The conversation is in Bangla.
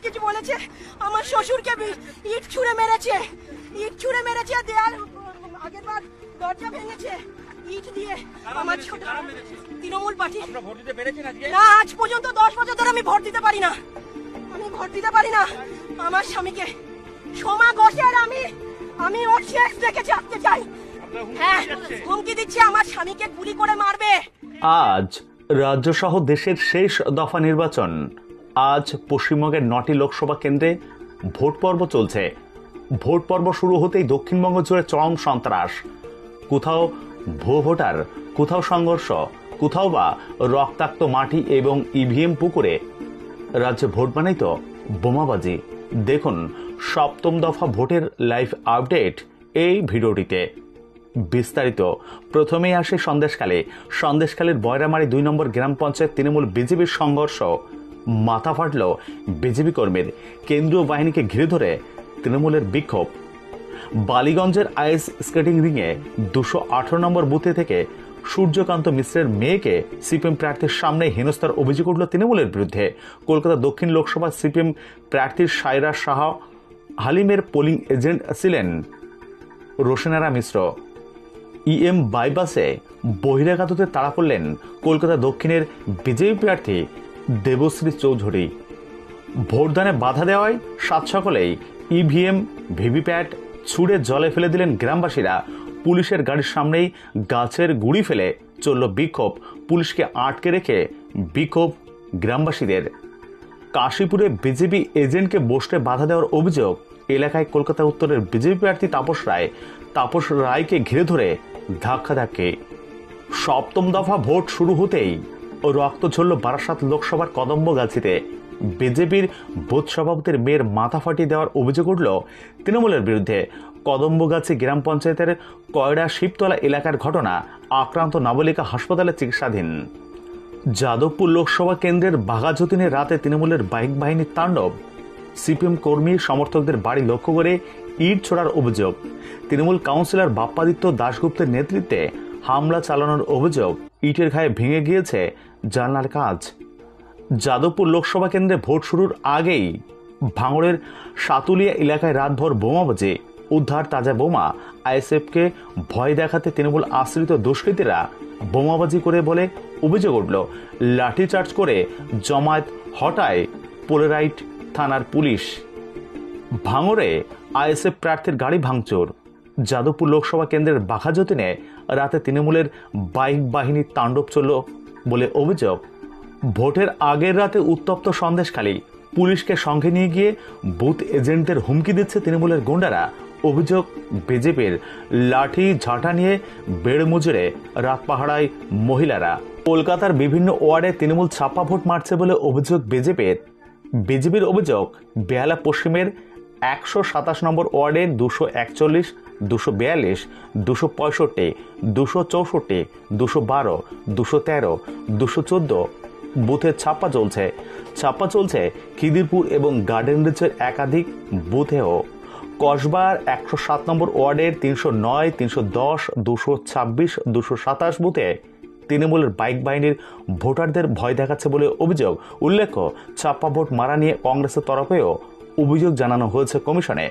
কিছু বলেছে। আমার শ্বশুরকে ইট ছুঁড়ে মেরেছে, দেয়াল আগের বার দরজা ভেঙেছে ইট দিয়ে। আমার ছোট তৃণমূল পার্টি। না, আজ পর্যন্ত 10 বছর ধরে আমি ভোট দিতে পারি না। আমার স্বামীকে সোমা ঘোষের আমি ওর শেষ দেখে আসতে চাই। হ্যাঁ, হুমকি দিচ্ছে আমার স্বামীকে গুলি করে মারবে। আজ রাজ্য সহ দেশের শেষ দফা নির্বাচন। আজ পশ্চিমবঙ্গের 9টি লোকসভা কেন্দ্রে ভোট পর্ব চলছে। ভোট পর্ব শুরু হতেই দক্ষিণবঙ্গ জুড়ে চরম সন্ত্রাস। কোথাও ভুয়ো ভোটার, কোথাও সংঘর্ষ, কোথাও বা রক্তাক্ত মাটি এবং ইভিএম পুকুরে। রাজ্যে ভোট মানেই তো বোমাবাজি। দেখুন সপ্তম দফা ভোটের লাইভ আপডেট এই ভিডিওটিতে। বিস্তারিত প্রথমেই আসে সন্দেশখালীর বয়রামারি 2 নম্বর গ্রাম পঞ্চায়েত তৃণমূল বিজেপির সংঘর্ষ। মাথা ফাটল বিজেপি কর্মীর। কেন্দ্রীয় বাহিনীকে ঘিরে ধরে তৃণমূলের বিক্ষোভ। বালিগঞ্জের আইস স্কেটিং রিংয়ে 218 নম্বর বুথে থেকে সূর্যকান্ত মিশ্রের মেয়েকে সিপিএম প্রার্থীর সামনে হেনস্থার অভিযোগ উঠল তৃণমূলের বিরুদ্ধে। কলকাতা দক্ষিণ লোকসভা সিপিএম প্রার্থীর সায়রা শাহ হালিমের পোলিং এজেন্ট ছিলেন রোশনারা মিশ্র। ইএম বাইপাসে বহিরাগতদের তাড়া করলেন কলকাতা দক্ষিণের বিজেপি প্রার্থী দেবশ্রী চৌধুরী। ভোটদানে বাধা দেওয়ায় সাত সকালেই ইভিএম ভিভিপ্যাট ছুঁড়ে জলে ফেলে দিলেন গ্রামবাসীরা। পুলিশের গাড়ির সামনেই গাছের গুঁড়ি ফেলে চলল বিক্ষোভ। পুলিশকে আটকে রেখে বিক্ষোভ গ্রামবাসীদের। কাশীপুরে বিজেপি এজেন্টকে বসতে বাধা দেওয়ার অভিযোগ। এলাকায় কলকাতা উত্তরের বিজেপি প্রার্থী তাপস রায়কে ঘিরে ধরে ধাক্কাধাক্কি। সপ্তম দফা ভোট শুরু হতেই রক্ত ঝরল বারাসাত লোকসভার কদম্বগাছিতে। বিজেপির বুথ সভাপতির মেয়ের মাথা ফাটিয়ে দেওয়ার অভিযোগ উঠল তৃণমূলের বিরুদ্ধে। কদম্বগাছি গ্রাম পঞ্চায়েতের কয়রা শিবতলা এলাকার ঘটনা। আক্রান্ত নাবালিকা হাসপাতালে চিকিৎসাধীন। যাদবপুর লোকসভা কেন্দ্রের বাঘাযতীনে রাতে তৃণমূলের বাইক বাহিনীর তাণ্ডব। সিপিএম কর্মী সমর্থকদের বাড়ি লক্ষ্য করে ইট ছোড়ার অভিযোগ। তৃণমূল কাউন্সিলর বাপ্পাদিত্য দাশগুপ্তের নেতৃত্বে হামলা চালানোর অভিযোগ। ইটের ঘায়ে ভেঙে গিয়েছে জানলার কাঁচ। যাদবপুর লোকসভা কেন্দ্রে ভোট শুরুর আগেই ভাঙড়ের সাতুলিয়া এলাকায় রাতভর বোমাবাজি। উদ্ধার তাজা বোমা। আইএসএফকে ভয় দেখাতে তৃণমূল আশ্রিত দুষ্কৃতীরা বোমাবাজি করে বলে অভিযোগ উঠল। লাঠিচার্জ করে জমায়েত হটায় পোলেরাইট থানার পুলিশ। ভাঙড়ে আইএসএফ প্রার্থীর গাড়ি ভাঙচুর। যাদবপুর লোকসভা কেন্দ্রের বাঘাযতীনে রাতে তৃণমূলের বাইক বাহিনীর তাণ্ডব চলল বলে অভিযোগ। ভোটের আগের রাতে উত্তপ্ত সন্দেশখালী। পুলিশকে সঙ্গে নিয়ে গিয়ে বুথ এজেন্টদের হুমকি দিচ্ছে তৃণমূলের গুন্ডারা। অভিযোগ বিজেপির লাঠি ঝাঁটা নিয়ে বেড়মুজুরে রাত পাহারায় মহিলারা। কলকাতার বিভিন্ন ওয়ার্ডে তৃণমূল ছাপ্পা ভোট মারছে বলে অভিযোগ বিজেপির অভিযোগ বেহালা পশ্চিমের 127 নম্বর ওয়ার্ডের 241, 242, 265, 264, 212, 213, 214 বুথে ছাপ্পা চলছে খিদিরপুর এবং গার্ডেন রিচের একাধিক বুথেও। কসবার 107 নম্বর ওয়ার্ডের 309, 310, 226, 227 বুথে তৃণমূলের বাইক বাহিনীর ভোটারদের ভয় দেখাচ্ছে বলে অভিযোগ। উল্লেখ্য, ছাপ্পা ভোট মারা নিয়ে কংগ্রেসের তরফেও অভিযোগ জানানো হয়েছে কমিশনে।